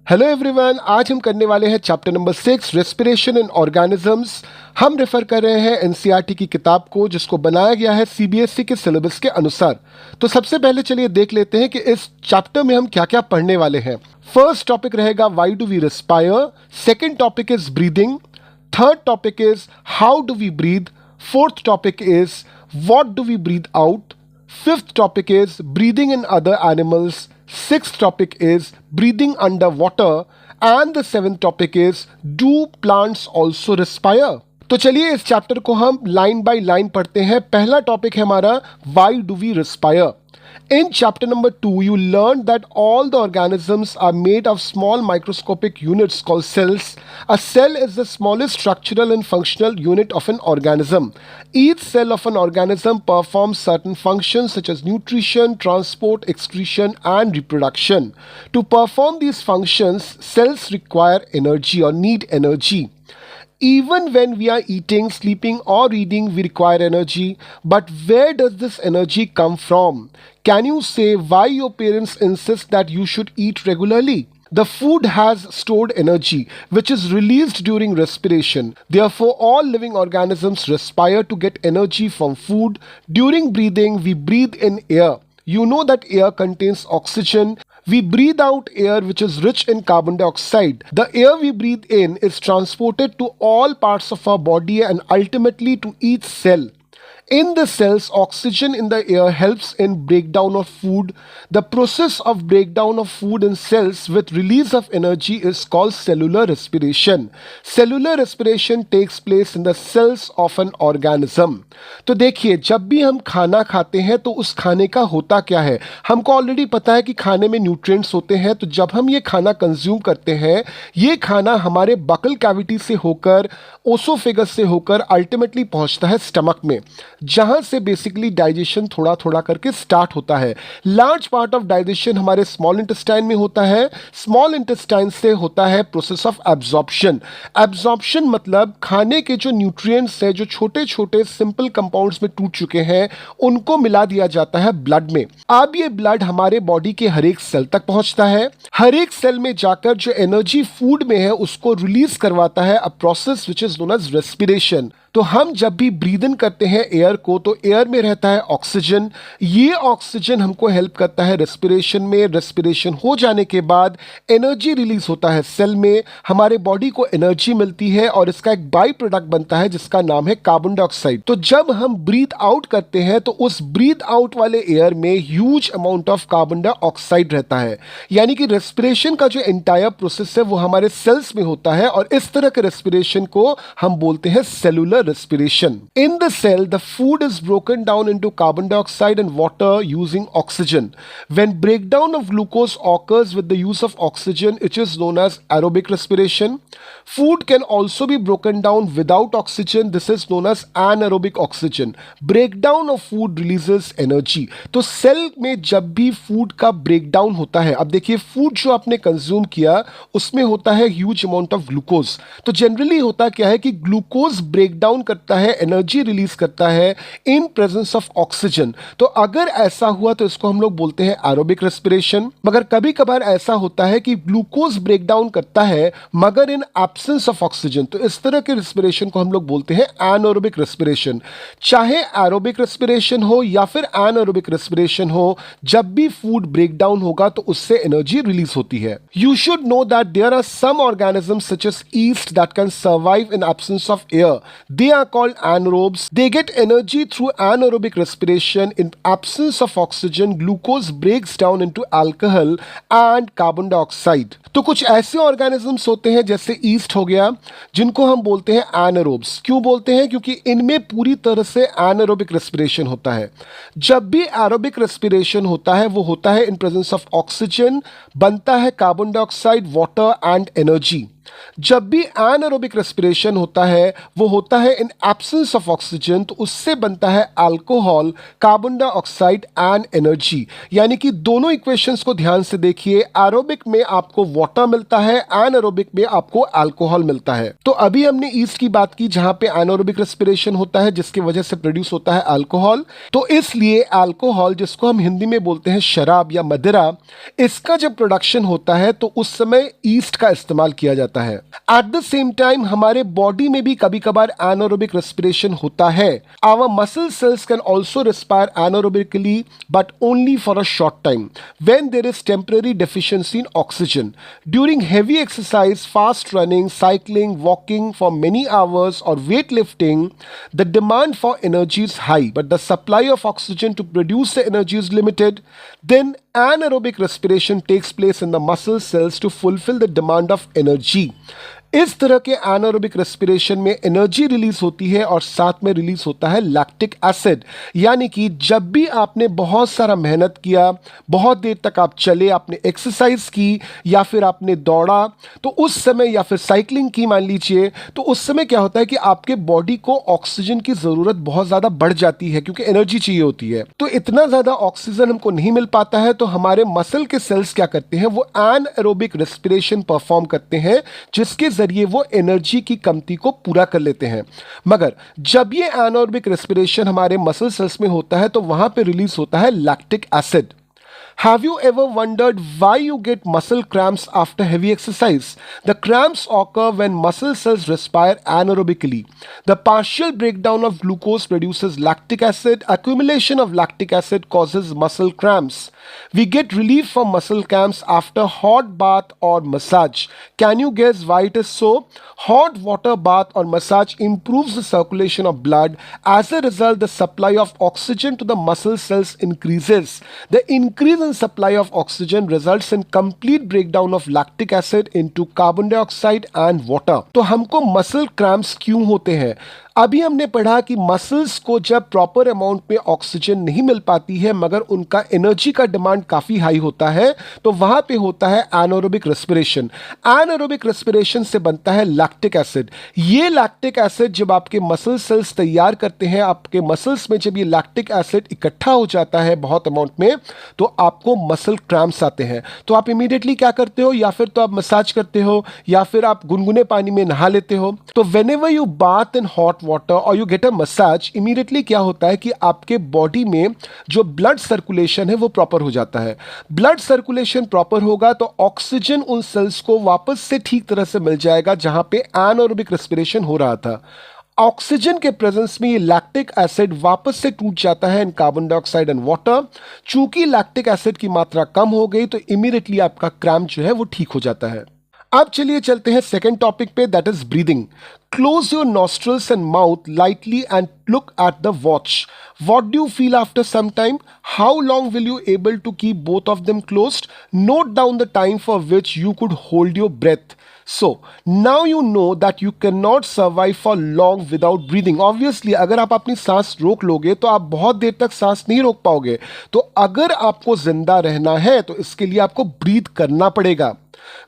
Hello everyone, आज हम करने वाले हैं chapter number 6 respiration in organisms. हम रेफर कर रहे हैं एनसीईआरटी की किताब को, जिसको बनाया गया है सीबीएसई के सिलेबस के अनुसार। तो सबसे पहले चलिए देख लेते हैं कि इस चैप्टर में हम क्या क्या पढ़ने वाले हैं। फर्स्ट टॉपिक रहेगा why do we respire, second topic is breathing, third topic is how do we breathe, fourth topic is what do we breathe out, fifth topic is breathing in other animals, sixth topic is breathing underwater, and the seventh topic is do plants also respire। तो चलिए इस chapter को हम line by line पढ़ते हैं। पहला topic है हमारा why do we respire. In chapter number 2, you learned that all the organisms are made of small microscopic units called cells. A cell is the smallest structural and functional unit of an organism. Each cell of an organism performs certain functions such as nutrition, transport, excretion, and reproduction. To perform these functions, cells require energy or need energy. Even when we are eating, sleeping, or reading, we require energy. But where does this energy come from? Can you say why your parents insist that you should eat regularly? The food has stored energy, which is released during respiration. Therefore, all living organisms respire to get energy from food. During breathing, we breathe in air. You know that air contains oxygen. We breathe out air which is rich in carbon dioxide. The air we breathe in is transported to all parts of our body and ultimately to each cell. In the cells, oxygen in the air helps in breakdown of food. The process of breakdown of food in cells with release of energy is called cellular respiration. Cellular respiration takes place in the cells of an organism. तो देखिए, जब भी हम खाना खाते हैं तो उस खाने का होता क्या है। हमको ऑलरेडी पता है कि खाने में न्यूट्रिएंट्स होते हैं। तो जब हम ये खाना कंज्यूम करते हैं, ये खाना हमारे बकल कैविटी से होकर, ओसोफेगस से होकर अल्टीमेटली पहुंचता है स्टमक में, जहां से बेसिकली डाइजेशन थोड़ा थोड़ा करके स्टार्ट होता है। लार्ज पार्ट ऑफ डाइजेशन हमारे स्मॉल इंटेस्टाइन में होता है। स्मॉल इंटेस्टाइन से होता है प्रोसेस ऑफ एब्जॉर्प्शन। एब्जॉर्प्शन मतलब खाने के जो न्यूट्रिएंट्स हैं, जो छोटे छोटे सिंपल कंपाउंड्स में टूट चुके हैं, उनको मिला दिया जाता है ब्लड में। अब ये ब्लड हमारे बॉडी के हर एक सेल तक पहुंचता है। हर एक सेल में जाकर जो एनर्जी फूड में है उसको रिलीज करवाता है, a process which is known as respiration. तो हम जब भी ब्रीद इन करते हैं एयर को, तो एयर में रहता है ऑक्सीजन। ये ऑक्सीजन हमको हेल्प करता है रेस्पिरेशन में। रेस्पिरेशन हो जाने के बाद एनर्जी रिलीज होता है सेल में, हमारे बॉडी को एनर्जी मिलती है और इसका एक बाई प्रोडक्ट बनता है जिसका नाम है कार्बन डाइऑक्साइड। तो जब हम ब्रीथ आउट करते हैं तो उस ब्रीथ आउट वाले एयर में huge amount of carbon dioxide रहता है। यानी कि रेस्पिरेशन का जो एंटायर प्रोसेस है वो हमारे सेल्स में होता है, और इस तरह के रेस्पिरेशन को हम बोलते हैं cellular respiration. In the cell, the food is broken down into carbon dioxide and water using oxygen. When breakdown of glucose occurs with the use of oxygen, it is known as aerobic respiration. Food can also be broken down without oxygen. This is known as anaerobic oxygen. Breakdown of food releases energy. तो cell में जब भी food का breakdown होता है, अब देखिए food जो आपने कंज्यूम किया उसमें होता है ह्यूज अमाउंट ऑफ ग्लूकोज। तो जनरली होता क्या है कि ग्लूकोज ब्रेकडाउन करता है, एनर्जी रिलीज करता है इन प्रेजेंस ऑफ ऑक्सीजन। तो अगर ऐसा हुआ तो इसको हम लोग बोलते हैं एरोबिक रेस्पिरेशन। मगर कभी कभार ऐसा होता है कि ग्लूकोज ब्रेकडाउन करता है मगर इन एब्सेंस ऑफ ऑक्सीजन, तो इस तरह के रेस्पिरेशन को हम लोग बोलते हैं एनारोबिक रेस्पिरेशन। चाहे एरोबिक रेस्पिरेशन हो या फिर एनारोबिक रेस्पिरेशन हो, जब भी फूड ब्रेकडाउन होगा तो उससे एनर्जी रिलीज होती है। You should know that there are some organisms such as yeast that can survive in absence of air. They are called anaerobes. They get energy through anaerobic respiration. In absence of oxygen, glucose breaks down into alcohol and carbon dioxide. तो कुछ ऐसे organisms होते हैं जैसे east हो गया, जिनको हम बोलते हैं एनारोब्स। क्यों बोलते हैं? क्योंकि इनमें पूरी तरह से एनारोबिक रेस्पिरेशन होता है। जब भी एरोबिक रेस्पिरेशन होता है वो होता है इन प्रेजेंस ऑफ ऑक्सीजन, बनता है carbon dioxide, water and energy. जब भी एनारोबिक रेस्पिरेशन होता है वो होता है इन एब्सेंस ऑफ ऑक्सीजन, तो उससे बनता है alcohol, carbon dioxide and energy. यानी कि दोनों इक्वेशंस को ध्यान से देखिए, एरोबिक में आपको वाटर मिलता है, एनारोबिक में आपको अल्कोहल मिलता है। तो अभी हमने ईस्ट की बात की जहां पे एनारोबिक रेस्पिरेशन होता है जिसकी वजह से प्रोड्यूस होता है अल्कोहल। तो इसलिए अल्कोहल, जिसको हम हिंदी में बोलते हैं शराब या मदिरा, इसका जब प्रोडक्शन होता है तो उस समय ईस्ट का इस्तेमाल किया जाता है। एट द सेम टाइम हमारे बॉडी में भी कभी कभार एनारोबिक रेस्पिरेशन होता है। Our muscle cells can also respire anaerobically but only for a short time when there is temporary deficiency in oxygen. During heavy exercise, fast running, cycling, walking for many hours और weight lifting, the demand for energy is high but the supply of oxygen to produce the energy is limited. Then anaerobic respiration takes place in the muscle cells to fulfill the demand of energy. इस तरह के anaerobic respiration में energy release होती है और साथ में release होता है लैक्टिक एसिड। यानी कि जब भी आपने बहुत सारा मेहनत किया, बहुत देर तक आप चले, आपने एक्सरसाइज की या फिर आपने दौड़ा, तो उस समय या फिर साइकिलिंग की मान लीजिए, तो उस समय क्या होता है कि आपके बॉडी को ऑक्सीजन की ज़रूरत बहुत ज़्यादा बढ़ जाती है क्योंकि एनर्जी चाहिए होती है। तो इतना ज़्यादा ऑक्सीजन हमको नहीं मिल पाता है, तो हमारे मसल के सेल्स क्या करते हैं, वो एनारोबिक रेस्पिरेशन परफॉर्म करते हैं जिसके जरिए वो एनर्जी की कमती को पूरा कर लेते हैं। मगर जब ये एनारोबिक रेस्पिरेशन हमारे मसल सेल्स में होता है तो वहां पे रिलीज होता है lactic acid. Have you ever wondered why you get muscle cramps after heavy exercise? The cramps occur when muscle cells respire anaerobically. The partial breakdown of glucose produces lactic acid. Accumulation of lactic acid causes muscle cramps. We get relief from muscle cramps after hot bath or massage. Can you guess why it is so? Hot water bath or massage improves the circulation of blood. As a result, the supply of oxygen to the muscle cells increases. The increase in supply of oxygen results in complete breakdown of lactic acid into carbon dioxide and water. तो हमको muscle cramps क्यों होते हैं? अभी हमने पढ़ा कि muscles को जब प्रॉपर अमाउंट में ऑक्सीजन नहीं मिल पाती है मगर उनका एनर्जी का डिमांड काफ़ी हाई होता है, तो वहाँ पे होता है एनारोबिक रेस्पिरेशन। एनारोबिक रेस्पिरेशन से बनता है लैक्टिक एसिड। ये लैक्टिक एसिड जब आपके मसल सेल्स तैयार करते हैं, आपके मसल्स में जब ये लैक्टिक एसिड इकट्ठा हो जाता है बहुत अमाउंट में, तो आपको मसल क्रैम्प्स आते हैं। तो आप इमीडिएटली क्या करते हो, या फिर तो आप मसाज करते हो या फिर आप गुनगुने पानी में नहा लेते हो। तो whenever you bath in hot water और you get a massage, immediately क्या होता है कि आपके बॉडी में जो ब्लड सर्कुलेशन है वो प्रॉपर हो जाता है। ब्लड सर्कुलेशन प्रॉपर होगा तो ऑक्सीजन उन सेल्स को वापस से ठीक तरह से मिल जाएगा जहां पे एनारोबिक रेस्पिरेशन हो रहा था। ऑक्सीजन के प्रेजेंस में ये लैक्टिक एसिड वापस से टूट जाता है इन कार्बन डाइऑक्साइड एंड वाटर। चूंकि लैक्टिक एसिड की मात्रा कम हो गई तो इमीडिएटली आपका क्रैम्प जो है वो ठीक हो जाता है। अब चलिए चलते हैं सेकेंड टॉपिक पे, that is breathing. Close your nostrils and mouth lightly and look at the watch. What do you feel after some time? How long will you able to keep both of them closed? Note down the time for which you could hold your breath. So now you know that you cannot survive for long without breathing. Obviously अगर आप अपनी सांस रोक लोगे तो आप बहुत देर तक सांस नहीं रोक पाओगे। तो अगर आपको जिंदा रहना है तो इसके लिए आपको ब्रीथ करना पड़ेगा।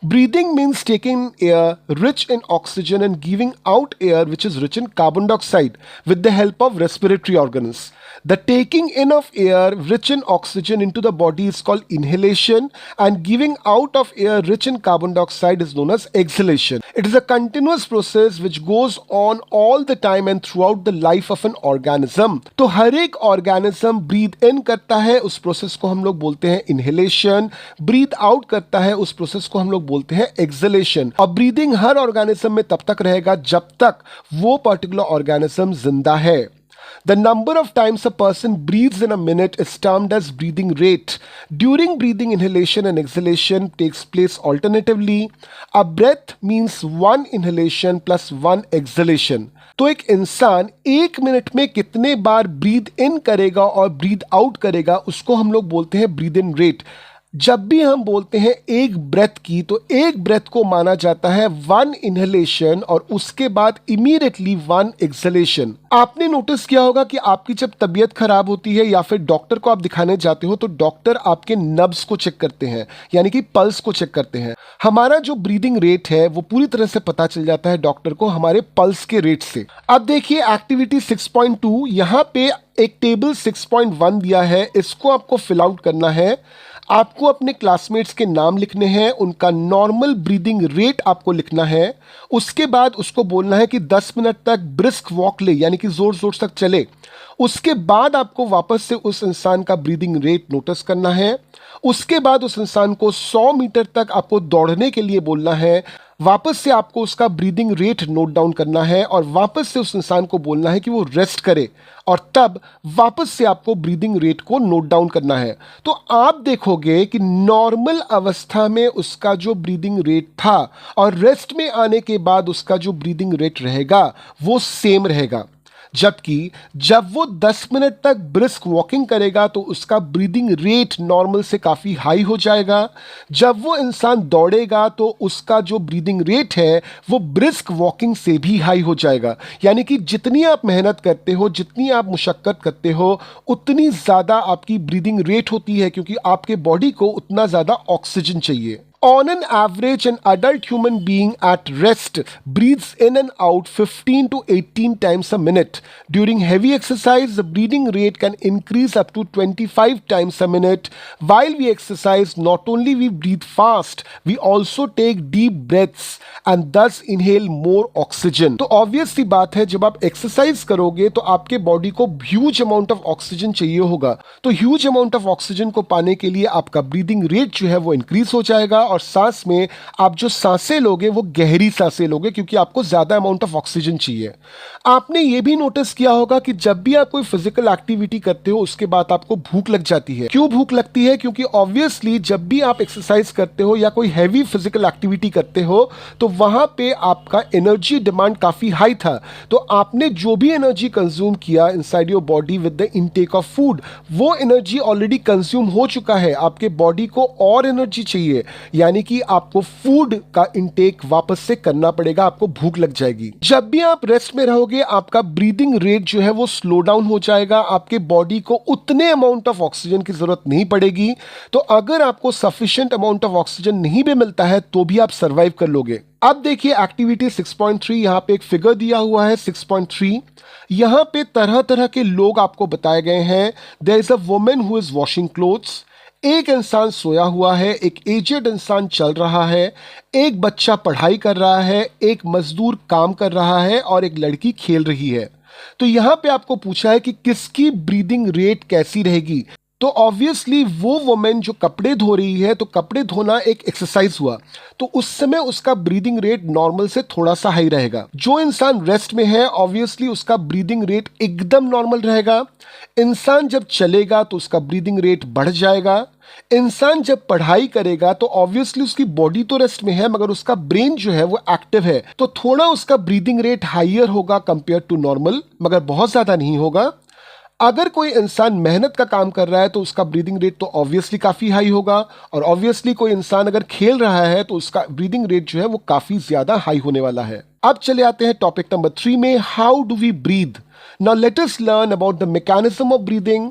Breathing means taking air rich in oxygen and giving out air which is rich in carbon dioxide with the help of respiratory organs. The taking in of air rich in oxygen into the body is called inhalation, and giving out of air rich in carbon dioxide is known as exhalation. It is a continuous process which goes on all the time and throughout the life of an organism. तो हर एक organism breathe in करता है, उस process को हम लोग बोलते हैं inhalation. breathe out करता है, उस प्रोसेस को हम लोग बोलते हैं exhalation. और breathing हर organism में तब तक रहेगा जब तक वो particular organism जिंदा है। The number of times a person breathes in a minute is termed as breathing rate. During breathing, inhalation and exhalation takes place alternatively. A breath means one inhalation plus one exhalation. तो एक इंसान एक minute में कितने बार breathe in करेगा और breathe out करेगा उसको हम लोग बोलते हैं ब्रीद इन रेट। जब भी हम बोलते हैं एक ब्रेथ की, तो एक ब्रेथ को माना जाता है वन इनहेलेशन और उसके बाद इमीडिएटली वन एक्सहेलेशन। आपने नोटिस किया होगा कि आपकी जब तबीयत खराब होती है या फिर डॉक्टर को आप दिखाने जाते हो तो डॉक्टर आपके नब्स को चेक करते हैं, यानी कि पल्स को चेक करते हैं। हमारा जो ब्रीदिंग रेट है वो पूरी तरह से पता चल जाता है डॉक्टर को हमारे पल्स के रेट से। अब देखिए एक्टिविटी 6.2, यहाँ पे एक टेबल 6.1 दिया है, इसको आपको फिल आउट करना है। आपको अपने क्लासमेट्स के नाम लिखने हैं, उनका नॉर्मल ब्रीदिंग रेट आपको लिखना है। उसके बाद उसको बोलना है कि 10 मिनट तक ब्रिस्क वॉक ले, यानी कि जोर जोर तक चले। उसके बाद आपको वापस से उस इंसान का ब्रीदिंग रेट नोटिस करना है। उसके बाद उस इंसान को 100 मीटर तक आपको दौड़ने के लिए बोलना है। वापस से आपको उसका ब्रीदिंग रेट नोट डाउन करना है और वापस से उस इंसान को बोलना है कि वो रेस्ट करे और तब वापस से आपको ब्रीदिंग रेट को नोट डाउन करना है। तो आप देखोगे कि नॉर्मल अवस्था में उसका जो ब्रीदिंग रेट था और रेस्ट में आने के बाद उसका जो ब्रीदिंग रेट रहेगा वो सेम रहेगा। जबकि जब वो 10 मिनट तक ब्रिस्क वॉकिंग करेगा तो उसका ब्रीदिंग रेट नॉर्मल से काफ़ी हाई हो जाएगा। जब वो इंसान दौड़ेगा तो उसका जो ब्रीदिंग रेट है वो ब्रिस्क वॉकिंग से भी हाई हो जाएगा। यानी कि जितनी आप मेहनत करते हो, जितनी आप मुशक्क़त करते हो, उतनी ज़्यादा आपकी ब्रीदिंग रेट होती है, क्योंकि आपके बॉडी को उतना ज़्यादा ऑक्सीजन चाहिए। On an average, an adult human being at rest breathes in and out 15 to 18 times a minute. During heavy exercise, the breathing rate can increase up to 25 times a minute. While we exercise, not only we breathe fast, we also take deep breaths and thus inhale more oxygen. तो obvious सी बात है, जब आप exercise करोगे तो आपके body को huge amount of oxygen चाहिए होगा। तो ह्यूज अमाउंट ऑफ ऑक्सीजन को पाने के लिए आपका ब्रीदिंग रेट जो है वो इंक्रीज हो जाएगा और सांस में आप जो सांसें लोगे वो गहरी सांसें लोगे, क्योंकि आपको ज्यादा अमाउंट ऑफ ऑक्सीजन चाहिए। आपने ये भी नोटिस किया होगा कि जब भी आप कोई फिजिकल एक्टिविटी करते हो उसके बाद आपको भूख लग जाती है। क्यों भूख लगती है? क्योंकि ऑब्वियसली जब भी आप एक्सरसाइज करते हो या कोई हैवी फिजिकल एक्टिविटी करते हो तो वहां पे आपका एनर्जी डिमांड काफी हाई था। तो आपने जो भी एनर्जी कंज्यूम किया inside your body with the intake of food, वो एनर्जी ऑलरेडी कंज्यूम हो चुका है। आपके बॉडी को और एनर्जी चाहिए, यानी कि आपको फूड का इंटेक वापस से करना पड़ेगा, आपको भूख लग जाएगी। जब भी आप रेस्ट में रहोगे आपका ब्रीदिंग रेट जो है वो स्लो डाउन हो जाएगा, आपके बॉडी को उतने अमाउंट ऑफ ऑक्सीजन की जरूरत नहीं पड़ेगी। तो अगर आपको सफिशिएंट अमाउंट ऑफ ऑक्सीजन नहीं भी मिलता है तो भी आप सर्वाइव कर लोगे। अब देखिए एक्टिविटी 6.3, यहां पे एक फिगर दिया हुआ है 6.3। यहां पे तरह तरह के लोग आपको बताए गए हैं। There is a woman who is washing clothes, एक इंसान सोया हुआ है, एक एजेड इंसान चल रहा है, एक बच्चा पढ़ाई कर रहा है, एक मजदूर काम कर रहा है और एक लड़की खेल रही है। तो यहां पे आपको पूछा है कि किसकी ब्रीदिंग रेट कैसी रहेगी। तो ऑब्वियसली वो वुमेन जो कपड़े धो रही है, तो कपड़े धोना एक एक्सरसाइज हुआ, तो उस समय उसका ब्रीदिंग रेट नॉर्मल से थोड़ा सा हाई रहेगा। जो इंसान रेस्ट में है ऑब्वियसली उसका ब्रीदिंग रेट एकदम नॉर्मल रहेगा। इंसान जब चलेगा तो उसका ब्रीदिंग रेट बढ़ जाएगा। इंसान जब पढ़ाई करेगा तो ऑब्वियसली उसकी बॉडी तो रेस्ट में है मगर उसका ब्रेन जो है वो एक्टिव है, तो थोड़ा उसका ब्रीदिंग रेट हाइयर होगा कंपेयर टू नॉर्मल, मगर बहुत ज्यादा नहीं होगा। अगर कोई इंसान मेहनत का काम कर रहा है तो उसका ब्रीदिंग रेट तो ऑब्वियसली काफी हाई होगा, और ऑब्वियसली कोई इंसान अगर खेल रहा है तो उसका ब्रीदिंग रेट जो है वो काफी ज्यादा हाई होने वाला है। अब चले आते हैं टॉपिक नंबर 3 में, how do we breathe. Now let us learn about the mechanism of breathing.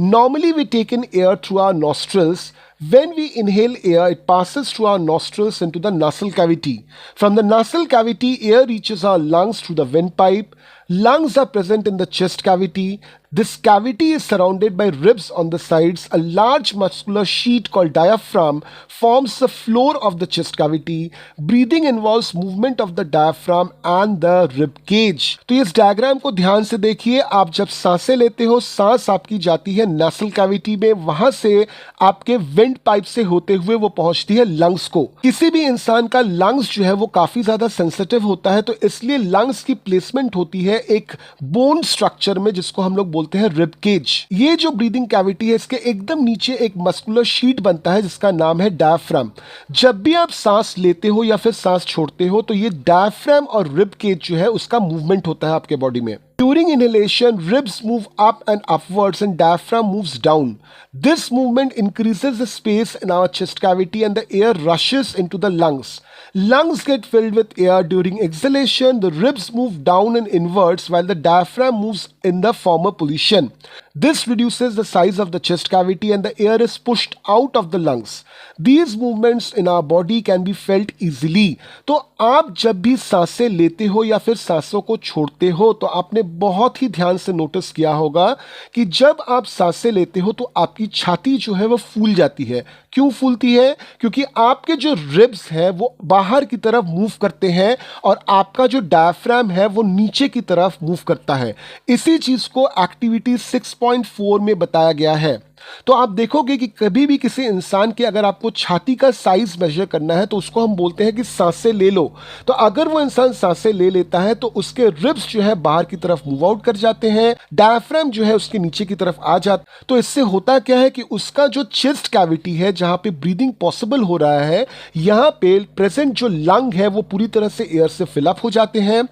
Normally we take in air through our nostrils. When we inhale air, it passes through our nostrils into the nasal cavity. From the nasal cavity, air reaches our lungs through the windpipe. Lungs are present in the chest cavity. This cavity is surrounded by ribs on the sides. A large muscular sheet called diaphragm forms the floor of the chest cavity. Breathing involves movement of the diaphragm and the rib cage. तो इस diagram को ध्यान से देखिए। आप जब सांसें लेते हो, सांस आपकी जाती है नसल कैविटी में, वहां से आपके विंड पाइप से होते हुए वो पहुंचती है लंग्स को। किसी भी इंसान का लंग्स जो है वो काफी ज्यादा सेंसिटिव होता है, तो इसलिए लंग्स की प्लेसमेंट होती है एक बोन स्ट्रक्चर में जिसको हम लोग बोलते हैं रिब केज। ये जो ब्रीदिंग कैविटी है इसके एकदम नीचे एक मस्कुलर शीट बनता है जिसका नाम है डायफ्राम। जब भी आप सांस लेते हो या फिर सांस छोड़ते हो तो ये डायफ्राम और रिब केज जो है उसका मूवमेंट होता है आपके बॉडी में। During inhalation, ribs move up and upwards and diaphragm moves down. This movement increases the space in our chest cavity and the air rushes into the lungs. Lungs get filled with air during exhalation. The ribs move down and inwards while the diaphragm moves in the former position. This reduces the size of the chest cavity and the air is pushed out of the lungs. These movements in our body can be felt easily. तो आप जब भी सांसें लेते हो या फिर सांसों को छोड़ते हो तो आपने बहुत ही ध्यान से नोटिस किया होगा कि जब आप सांसें लेते हो तो आपकी छाती जो है वो फूल जाती है। क्यों फूलती है? क्योंकि आपके जो रिब्स है वो बाहर की तरफ मूव करते हैं और आपका जो डायफ्राम है वो नीचे की तरफ मूव करता है। इसी चीज को एक्टिविटी 6.4 में बताया गया है। तो आप देखोगे कि कभी भी किसी इंसान के अगर आपको छाती का साइज मेजर करना है तो उसको हम बोलते हैं कि सांसें ले लो। तो अगर वो इंसान सांसें ले लेता है तो उसके रिब्स जो है बाहर की तरफ मूव आउट कर जाते हैं, डायफ्राम जो है उसके नीचे की तरफ आ जाता। तो इससे होता क्या है कि उसका जो चेस्ट कैविटी है जहां पे ब्रीदिंग पॉसिबल हो रहा है, यहां पे प्रेजेंट जो लंग है वो पूरी तरह से एयर से फिलअप हो जाते हैं।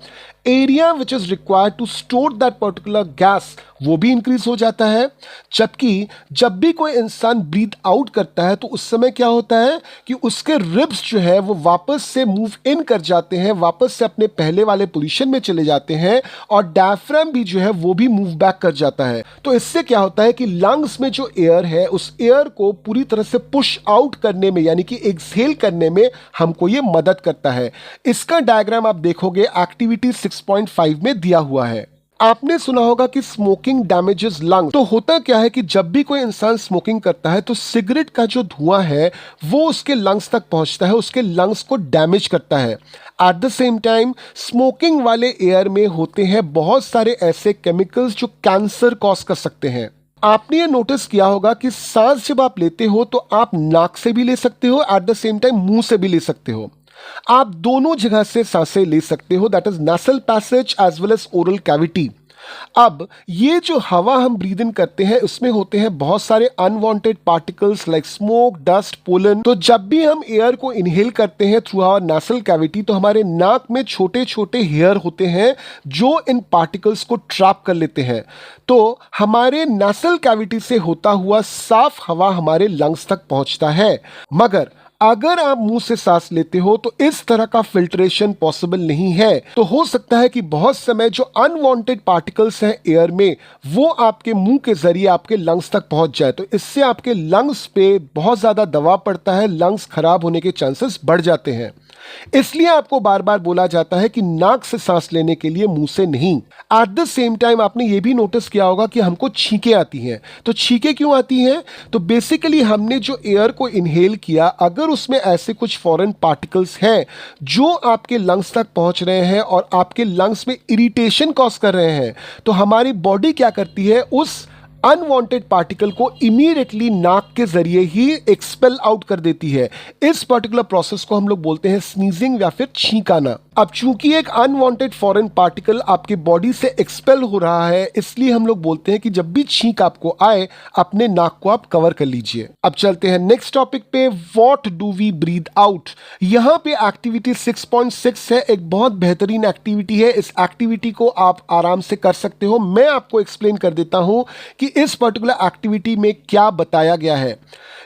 Area which is required to store that particular gas वो भी इंक्रीज हो जाता है। जबकि जब भी कोई इंसान ब्रीथ आउट करता है तो उस समय क्या होता है कि उसके रिब्स जो है वो वापस से मूव इन कर जाते हैं, वापस से अपने पहले वाले पोजीशन में चले जाते हैं और डायफ्राम भी जो है वो भी मूव बैक कर जाता है। तो इससे क्या होता है कि लंग्स में जो एयर है उस एयर को पूरी तरह से पुश आउट करने में यानी कि एक्सहेल करने में हमको ये मदद करता है। इसका डायग्राम आप देखोगे एक्टिविटी 6.5 में दिया हुआ है। आपने सुना होगा कि स्मोकिंग डैमेजेस लंग्स। तो होता क्या है कि जब भी कोई इंसान स्मोकिंग करता है तो सिगरेट का जो धुआं है वो उसके लंग्स तक पहुंचता है, उसके लंग्स को डैमेज करता है। At the same time smoking वाले एयर में होते हैं बहुत सारे ऐसे केमिकल्स जो कैंसर कॉज कर सकते हैं। आपने ये नोटिस किया होगा कि सांस जब आप लेते हो तो आप नाक से भी ले सकते हो, एट द सेम टाइम मुंह से भी ले सकते हो। आप दोनों जगह से सांसें ले सकते हो, that is nasal passage as well as oral cavity. अब ये जो हवा हम ब्रीद इन करते हैं उसमें होते हैं बहुत सारे unwanted particles like smoke, dust, pollen. तो जब भी हम एयर को इनहेल करते हैं थ्रू आवर nasal कैविटी तो हमारे नाक में छोटे छोटे हेयर होते हैं जो इन पार्टिकल्स को ट्रैप कर लेते हैं। तो हमारे nasal कैविटी से होता हुआ साफ हवा हमारे लंग्स तक पहुंचता है। मगर अगर आप मुंह से सांस लेते हो तो इस तरह का फिल्ट्रेशन पॉसिबल नहीं है। तो हो सकता है कि बहुत समय जो अनवांटेड पार्टिकल्स हैं एयर में वो आपके मुंह के जरिए आपके लंग्स तक पहुंच जाए। तो इससे आपके लंग्स पे बहुत ज्यादा दबाव पड़ता है, लंग्स खराब होने के चांसेस बढ़ जाते हैं। इसलिए आपको बार बार बोला जाता है कि नाक से सांस लेने के लिए मुंह से नहीं। एट द सेम टाइम आपने ये भी नोटिस किया होगा कि हमको छींकें आती हैं। तो छींकें क्यों आती हैं? तो बेसिकली हमने जो एयर को इनहेल किया अगर उसमें ऐसे कुछ फॉरेन पार्टिकल्स हैं जो आपके लंग्स तक पहुंच रहे हैं और आपके लंग्स में इरिटेशन कॉज कर रहे हैं, तो हमारी बॉडी क्या करती है, उस अनवांटेड पार्टिकल को इमीडिएटली नाक के जरिए ही एक्सपेल आउट कर देती है। इस पर्टिकुलर प्रोसेस को हम लोग बोलते हैं स्नीजिंग या फिर छींकाना। अब चूंकि एक अनवांटेड फॉरेन पार्टिकल आपके बॉडी से एक्सपेल हो रहा है इसलिए हम लोग बोलते हैं कि जब भी छींक आपको आए अपने नाक को आप कवर कर लीजिए। अब चलते हैं नेक्स्ट टॉपिक पे, what do we breathe out. यहाँ पे एक्टिविटी 6.6 है, एक बहुत बेहतरीन एक्टिविटी है। इस एक्टिविटी को आप आराम से कर सकते हो। मैं आपको एक्सप्लेन कर देता हूं कि इस पर्टिकुलर एक्टिविटी में क्या बताया गया है।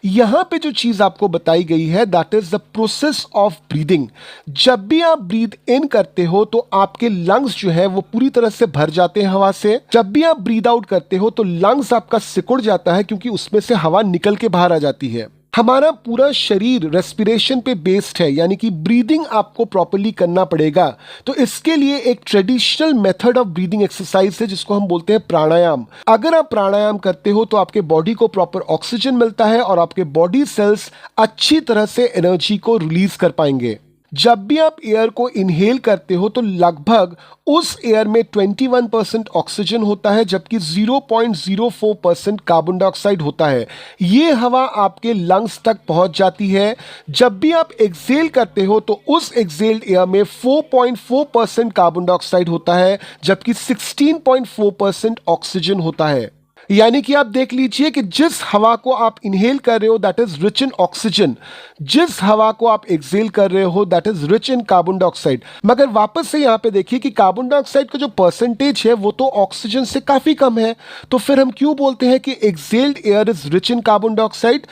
यहां पे जो चीज आपको बताई गई है that is the process of breathing. जब भी आप ब्रीद इन करते हो तो आपके लंग्स जो है वो पूरी तरह से भर जाते हैं हवा से। जब भी आप ब्रीद आउट करते हो तो लंग्स आपका सिकुड़ जाता है क्योंकि उसमें से हवा निकल के बाहर आ जाती है। हमारा पूरा शरीर रेस्पिरेशन पे बेस्ड है, यानी कि ब्रीदिंग आपको प्रॉपर्ली करना पड़ेगा। तो इसके लिए एक traditional method of breathing exercise है जिसको हम बोलते हैं प्राणायाम। अगर आप प्राणायाम करते हो तो आपके बॉडी को प्रॉपर ऑक्सीजन मिलता है और आपके बॉडी सेल्स अच्छी तरह से एनर्जी को रिलीज कर पाएंगे। जब भी आप एयर को इनहेल करते हो तो लगभग उस एयर में 21% ऑक्सीजन होता है जबकि 0.04% कार्बन डाइऑक्साइड होता है। ये हवा आपके लंग्स तक पहुंच जाती है। जब भी आप एक्सहेल करते हो तो उस एक्सहेल्ड एयर में 4.4% कार्बन डाइऑक्साइड होता है जबकि 16.4% ऑक्सीजन होता है। यानी कि आप देख लीजिए कि जिस हवा को आप इनहेल कर रहे हो that is rich in oxygen, जिस हवा को आप एक्सहेल कर रहे हो that is rich in carbon dioxide. मगर वापस से यहां पे देखिए कि कार्बन डाइऑक्साइड का जो परसेंटेज है वो तो ऑक्सीजन से काफी कम है, तो फिर हम क्यों बोलते हैं कि exhaled air is rich in carbon dioxide?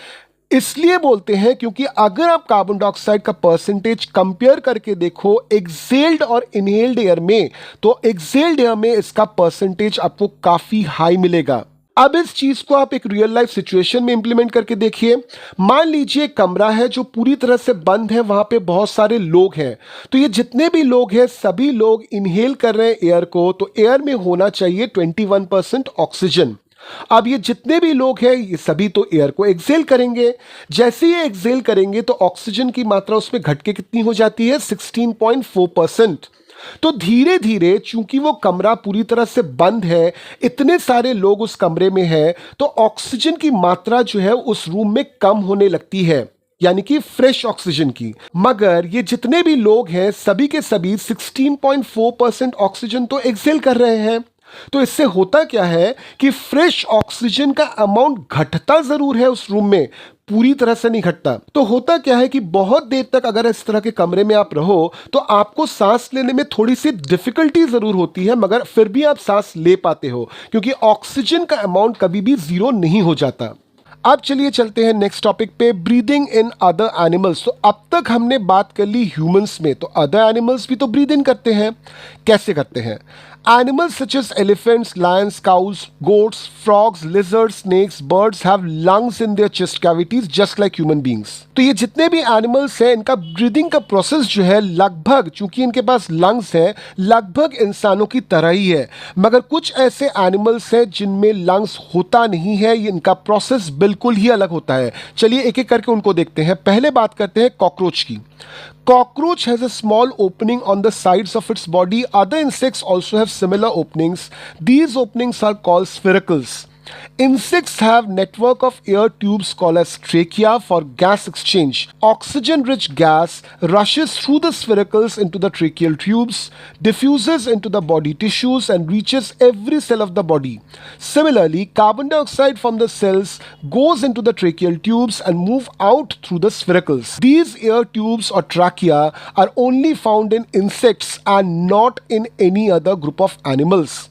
इसलिए बोलते हैं क्योंकि अगर आप कार्बन डाइऑक्साइड का परसेंटेज कंपेयर करके देखो एक्सहेल्ड और इनहेल्ड एयर में, तो एक्सहेल्ड एयर में इसका परसेंटेज आपको काफी हाई मिलेगा। अब इस चीज को आप एक रियल लाइफ सिचुएशन में इंप्लीमेंट करके देखिए। मान लीजिए कमरा है जो पूरी तरह से बंद है, वहां पे बहुत सारे लोग हैं, तो ये जितने भी लोग हैं सभी लोग इनहेल कर रहे हैं एयर को, तो एयर में होना चाहिए 21% ऑक्सीजन। अब ये जितने भी लोग हैं ये सभी तो एयर को एक्सहेल करेंगे, जैसे ही एक्सहेल करेंगे तो ऑक्सीजन की मात्रा उसमें घट के कितनी हो जाती है? 16.4%। तो धीरे धीरे चूंकि वो कमरा पूरी तरह से बंद है, इतने सारे लोग उस कमरे में हैं, तो ऑक्सीजन की मात्रा जो है उस रूम में कम होने लगती है, यानी कि फ्रेश ऑक्सीजन की। मगर ये जितने भी लोग हैं सभी के सभी 16.4% ऑक्सीजन तो एक्सहेल कर रहे हैं। तो इससे होता क्या है कि फ्रेश ऑक्सीजन का अमाउंट घटता जरूर है उस रूम में, पूरी तरह से नहीं घटता। तो होता क्या है कि बहुत देर तक अगर इस तरह के कमरे में आप रहो तो आपको सांस लेने में थोड़ी सी डिफिकल्टी जरूर होती है, मगर फिर भी आप सांस ले पाते हो क्योंकि ऑक्सीजन का अमाउंट कभी भी जीरो नहीं हो जाता। अब चलिए चलते हैं नेक्स्ट टॉपिक पे, ब्रीदिंग इन अदर एनिमल्स। तो अब तक हमने बात कर ली ह्यूमंस में, तो अदर एनिमल्स भी तो ब्रीद इन करते हैं। कैसे करते हैं? Animals such as elephants, lions, cows, goats, frogs, lizards, snakes, birds have lungs in their chest cavities just like human beings. तो ये जितने भी एनिमल्स हैं इनका ब्रीदिंग का प्रोसेस जो है लगभग, चूंकि इनके पास लंग्स हैं, लगभग इंसानों की तरह ही है। मगर कुछ ऐसे एनिमल्स हैं जिनमें लंग्स होता नहीं है, इनका प्रोसेस बिल्कुल ही अलग होता है। चलिए एक एक करके उनको देखते हैं। पहले बात करते हैं कॉकरोच की। Cockroach has a small opening on the sides of its body. Other insects also have similar openings. These openings are called spiracles. Insects have network of air tubes called as trachea for gas exchange. Oxygen-rich gas rushes through the spiracles into the tracheal tubes, diffuses into the body tissues and reaches every cell of the body. Similarly, carbon dioxide from the cells goes into the tracheal tubes and move out through the spiracles. These air tubes or trachea are only found in insects and not in any other group of animals.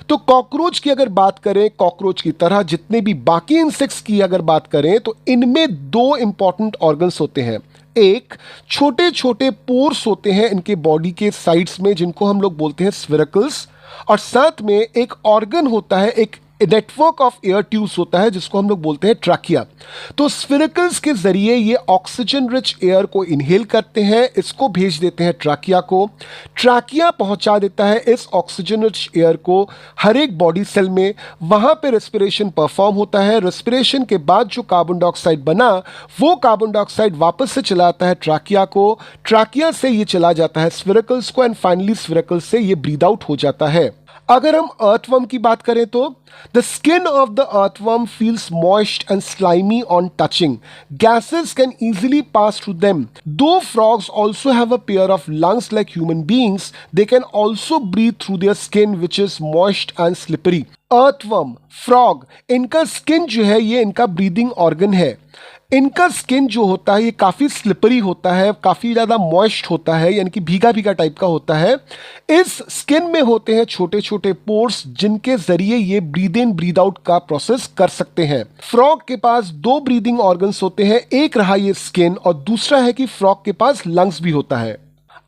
तो cockroach की अगर बात करें, cockroach की तरह जितने भी बाकी इंसेक्ट्स की अगर बात करें तो इनमें दो इंपॉर्टेंट ऑर्गन्स होते हैं। एक, छोटे छोटे पोर्स होते हैं इनके बॉडी के साइड्स में जिनको हम लोग बोलते हैं स्फेरिकल्स, और साथ में एक ऑर्गन होता है, एक नेटवर्क ऑफ एयर ट्यूब्स होता है जिसको हम लोग बोलते हैं ट्रैकिया। तो स्फेरिकल्स के जरिए ये ऑक्सीजन रिच एयर को इनहेल करते हैं, इसको भेज देते हैं ट्रैकिया को। ट्रैकिया पहुंचा देता है इस ऑक्सीजन रिच एयर को हर एक बॉडी सेल में, वहां पे रेस्पिरेशन परफॉर्म होता है। रेस्पिरेशन के बाद जो कार्बन डाइऑक्साइड बना वो कार्बन डाइऑक्साइड वापस से चला आता है ट्रैकिया को, ट्रैकिया से ये चला जाता है स्फेरिकल्स को, एंड फाइनली स्फेरिकल्स से ये ब्रीद आउट हो जाता है। अगर हम अर्थवर्म की बात करें तो the skin of the earthworm feels moist and slimy on touching. Gases can easily pass through them. Though frogs also have a pair of lungs like human beings, they can also breathe through their skin which is moist and slippery. Earthworm, frog, इनका skin जो है ये इनका breathing organ है। इनका skin जो होता है ये काफ़ी स्लिपरी होता है, काफ़ी ज़्यादा मॉइस्ट होता है, यानी कि भीगा भीगा टाइप का होता है। इस स्किन में होते हैं छोटे छोटे पोर्स जिनके जरिए ये ब्रीद इन ब्रीद आउट का प्रोसेस कर सकते हैं। फ्रॉग के पास दो ब्रीदिंग ऑर्गन्स होते हैं, एक रहा ये स्किन और दूसरा है कि फ्रॉग के पास लंग्स भी होता है।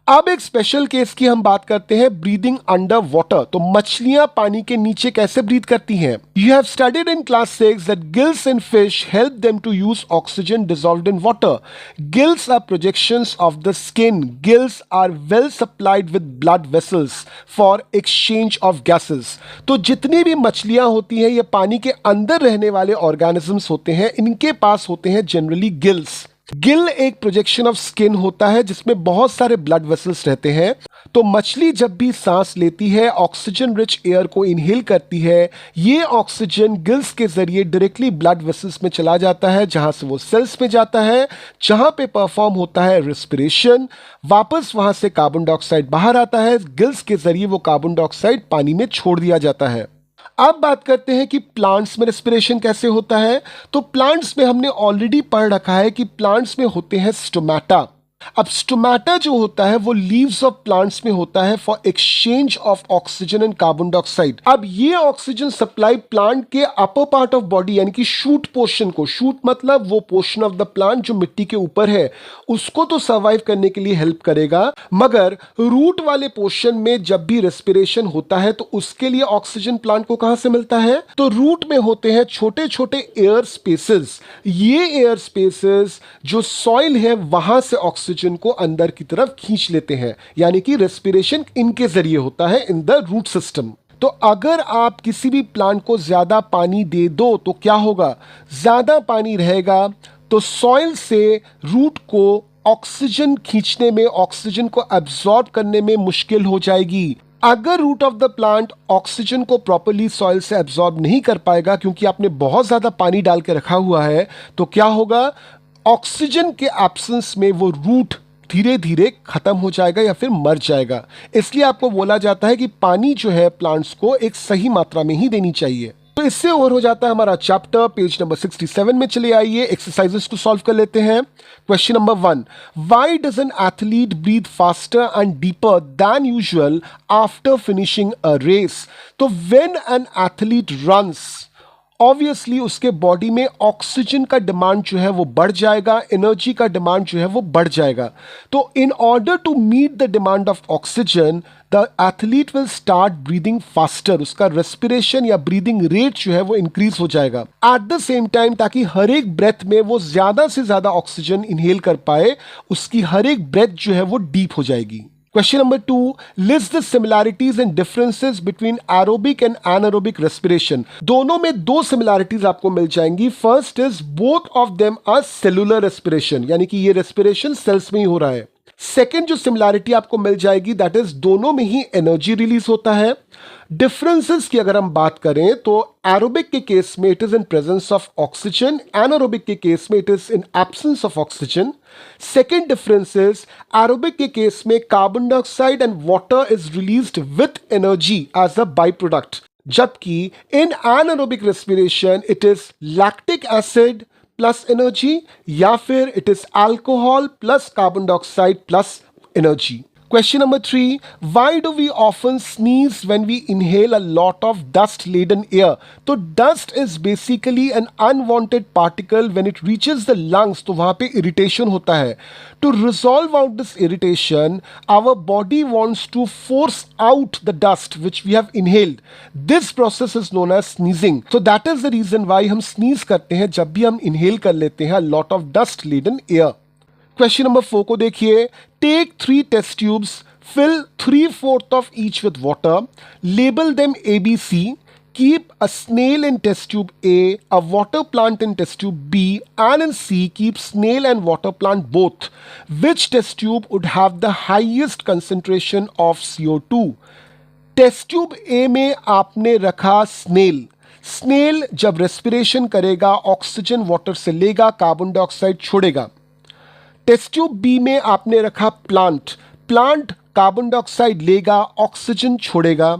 अब एक स्पेशल केस की हम बात करते हैं, ब्रीदिंग अंडर वाटर। तो मछलियां पानी के नीचे कैसे ब्रीद करती हैं? You have studied in class 6 that gills in fish help them to use oxygen dissolved in water. Gills are projections of the skin. Gills are well supplied with blood vessels for exchange of gases. तो जितनी भी मछलियां होती हैं ये पानी के अंदर रहने वाले ऑर्गेनिजम्स होते हैं, इनके पास होते हैं जनरली गिल्स। गिल एक प्रोजेक्शन ऑफ स्किन होता है जिसमें बहुत सारे ब्लड वेसल्स रहते हैं। तो मछली जब भी सांस लेती है, ऑक्सीजन रिच एयर को इनहेल करती है, ये ऑक्सीजन गिल्स के जरिए डायरेक्टली ब्लड वेसल्स में चला जाता है, जहां से वो सेल्स में जाता है, जहां पे परफॉर्म होता है रेस्पिरेशन। वापस वहां से कार्बन डाइऑक्साइड बाहर आता है, गिल्स के जरिए वो कार्बन डाइऑक्साइड पानी में छोड़ दिया जाता है। अब बात करते हैं कि प्लांट्स में रेस्पिरेशन कैसे होता है। तो प्लांट्स में हमने ऑलरेडी पढ़ रखा है कि प्लांट्स में होते हैं स्टोमेटा। अब स्टोमेटा जो होता है वो लीव्स ऑफ प्लांट्स में होता है for exchange of oxygen and carbon dioxide. अब ये ऑक्सीजन सप्लाई प्लांट के अपर पार्ट ऑफ बॉडी यानी कि शूट पोर्शन को, शूट मतलब वो पोर्शन ऑफ द प्लांट जो मिट्टी के ऊपर है, उसको तो सर्वाइव करने के लिए हेल्प करेगा, मगर रूट वाले पोर्शन में जब भी रेस्पिरेशन होता है तो उसके लिए ऑक्सीजन प्लांट को कहां से मिलता है? तो रूट में होते हैं छोटे छोटे एयर स्पेसेस। ये एयर स्पेसेस जो सॉइल है वहां से ऑक्सीजन को अंदर की तरफ खींच लेते हैं, यानी कि रेस्पिरेशन इनके जरिए होता है इन द रूट सिस्टम। तो अगर आप किसी भी प्लांट को ज्यादा पानी दे दो तो क्या होगा? ज्यादा पानी रहेगा तो सॉइल से रूट को ऑक्सीजन खींचने में, ऑक्सीजन को एब्जॉर्ब करने में मुश्किल हो जाएगी। अगर root of the plant oxygen को प्रॉपर्ली सॉइल से एब्जॉर्ब नहीं कर पाएगा क्योंकि आपने बहुत ज्यादा पानी डाल के रखा हुआ है, तो क्या होगा? ऑक्सीजन के एब्सेंस में वो रूट धीरे धीरे खत्म हो जाएगा या फिर मर जाएगा। इसलिए आपको बोला जाता है कि पानी जो है प्लांट्स को एक सही मात्रा में ही देनी चाहिए। तो इससे ओवर हो जाता है हमारा चैप्टर। पेज नंबर 67 में चले आइए, एक्सरसाइजेस को सॉल्व कर लेते हैं। Question number 1, why does an athlete breathe faster and deeper than usual after finishing a race? तो when an athlete runs, obviously उसके बॉडी में ऑक्सीजन का डिमांड जो है वो बढ़ जाएगा, एनर्जी का डिमांड जो है वो बढ़ जाएगा। तो in order to meet the demand of oxygen the athlete will start breathing faster. उसका रेस्पिरेशन या ब्रीदिंग रेट जो है वो इंक्रीज हो जाएगा एट द सेम टाइम, ताकि हर एक ब्रेथ में वो ज्यादा से ज्यादा ऑक्सीजन इनहेल कर पाए। उसकी हर एक ब्रेथ जो है वो डीप हो जाएगी। Question number 2, list the similarities and differences between aerobic and anaerobic respiration. दोनों में दो similarities आपको मिल जाएंगी। First is both of them are cellular respiration, यानी कि ये respiration cells में ही हो रहा है। सेकेंड जो सिमिलैरिटी आपको मिल जाएगी दैट इज दोनों में ही एनर्जी रिलीज होता है। डिफरेंसेस की अगर हम बात करें तो एरोबिक के केस में it is in presence of oxygen, anaerobic के केस में it is in absence of oxygen. Second difference is aerobic के केस में carbon dioxide and water is released with energy as a by product, जबकि in anaerobic respiration it is lactic acid plus energy या फिर it is alcohol plus carbon dioxide plus energy. Question number 3, why do we often sneeze when we inhale a lot of dust laden air? तो dust is basically an unwanted particle when it reaches the lungs, तो वहाँ पे irritation होता है। To resolve out this irritation, our body wants to force out the dust which we have inhaled. This process is known as sneezing. So that is the reason why हम sneeze करते हैं जब भी हम inhale कर लेते हैं a lot of dust laden air. Question number 4 को देखिए, take 3 test tubes, fill 3/4 of each with water, label them ABC, keep a snail in test tube A, a water plant in test tube B, and in C keep snail and water plant both. Which test tube would have the highest concentration of CO2? Test tube A में आपने रखा snail. Snail जब respiration करेगा oxygen water से लेगा, carbon dioxide छोड़ेगा। Test tube B में आपने रखा प्लांट। प्लांट कार्बन डाइऑक्साइड लेगा, ऑक्सीजन छोड़ेगा।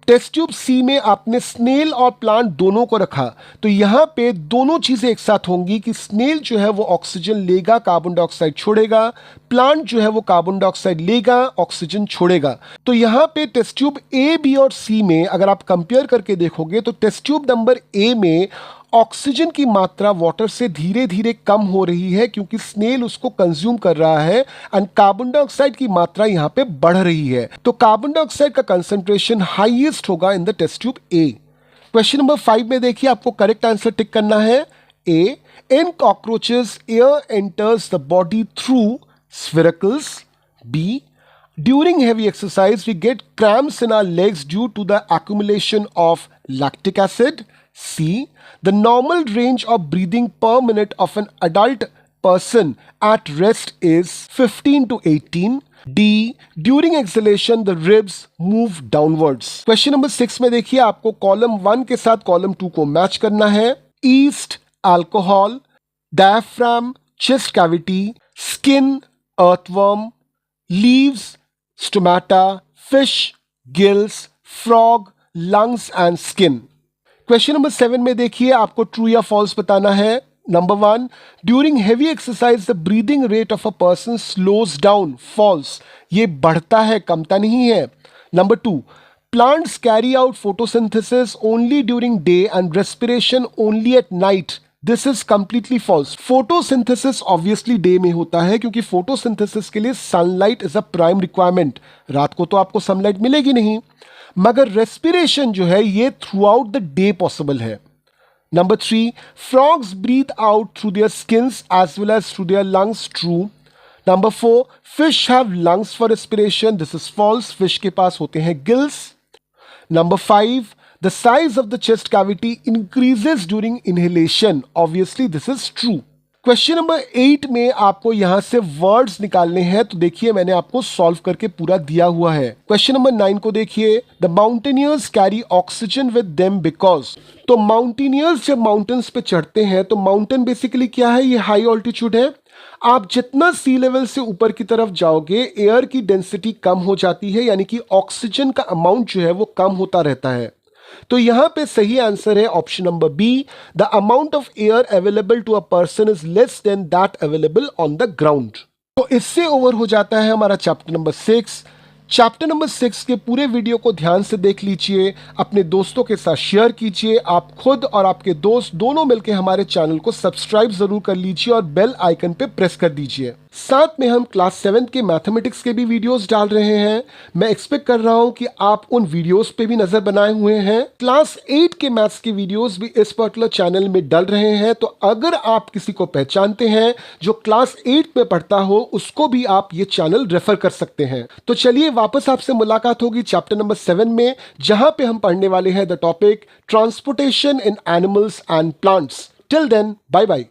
टेस्ट ट्यूब सी में आपने स्नेल और प्लांट दोनों को रखा, तो यहां पे दोनों चीजें एक साथ होंगी कि स्नेल जो है वो ऑक्सीजन लेगा, कार्बन डाइऑक्साइड छोड़ेगा, प्लांट जो है वो कार्बन डाइऑक्साइड लेगा, ऑक्सीजन छोड़ेगा। तो यहां पे टेस्ट ट्यूब ए, बी और सी में अगर आप कंपेयर करके देखोगे तो टेस्ट ट्यूब नंबर ए में ऑक्सीजन की मात्रा वाटर से धीरे धीरे कम हो रही है क्योंकि स्नेल उसको कंज्यूम कर रहा है, एंड कार्बन डाइऑक्साइड की मात्रा यहां पे बढ़ रही है। तो कार्बन डाइऑक्साइड का कंसंट्रेशन हाईएस्ट होगा in the test tube A. Question number 5 में देखिए, आपको करेक्ट आंसर टिक करना है। A, in cockroaches air enters the body through sphericals. B, during heavy exercise we get cramps in our legs due to the accumulation of lactic acid. C, the normal range of breathing per minute of an adult person at rest is 15 to 18. D, during exhalation the ribs move downwards. Question number 6 में देखिए, आपको column 1 के साथ column 2 को match करना है। Yeast alcohol, diaphragm chest cavity, skin earthworm, leaves stomata, fish gills, frog lungs and skin. Question number 7 में देखिए, आपको ट्रू या फॉल्स बताना है। Number 1, during heavy exercise the breathing rate of a person slows down. False, ये बढ़ता है, कमता नहीं है। Number 2, plants carry out photosynthesis only during day and respiration only at night. This is completely false. Photosynthesis obviously day में होता है, क्योंकि फोटोसिंथेसिस के लिए sunlight is a prime requirement. रात को तो आपको सनलाइट मिलेगी नहीं, मगर रेस्पिरेशन जो है ये through out the day possible है। Number 3, frogs breathe out through their skins as well as through their lungs. True. Number 4, fish have lungs for respiration. This is false. Fish के पास होते हैं gills. Number 5, the size of the chest cavity increases during inhalation. Obviously, this is true. Question number 8 में आपको यहां से words निकालने हैं, तो देखिए मैंने आपको सॉल्व करके पूरा दिया हुआ है। क्वेश्चन नंबर 9 को देखिए, the mountaineers carry oxygen with them because. तो माउंटेनियर्स जब माउंटेन्स पे चढ़ते हैं, तो माउंटेन बेसिकली क्या है, ये हाई ऑल्टीट्यूड है। आप जितना सी लेवल से ऊपर की तरफ जाओगे, एयर की डेंसिटी कम हो जाती है, यानी कि ऑक्सीजन का अमाउंट जो है वो कम होता रहता है। तो यहां पे सही आंसर है option number B, the amount of air available to a person is less than that available on the ground. तो इससे ओवर हो जाता है हमारा चैप्टर नंबर 6। चैप्टर नंबर 6 के पूरे वीडियो को ध्यान से देख लीजिए, अपने दोस्तों के साथ शेयर कीजिए। आप खुद और आपके दोस्त दोनों मिलकर हमारे चैनल को सब्सक्राइब जरूर कर लीजिए और बेल आइकन पे प्रेस कर दीजिए। साथ में हम क्लास 7 के मैथमेटिक्स के भी वीडियोस डाल रहे हैं। मैं एक्सपेक्ट कर रहा हूं कि आप उन वीडियोस पे भी नजर बनाए हुए हैं। क्लास 8 के मैथ्स के वीडियोस भी इस पर्टिकुलर चैनल में डल रहे हैं, तो अगर आप किसी को पहचानते हैं जो क्लास 8 में पढ़ता हो, उसको भी आप ये चैनल रेफर कर सकते हैं। तो चलिए वापस आपसे मुलाकात होगी चैप्टर नंबर 7 में, जहां पे हम पढ़ने वाले हैं the topic transportation in animals and plants. Till then, bye bye.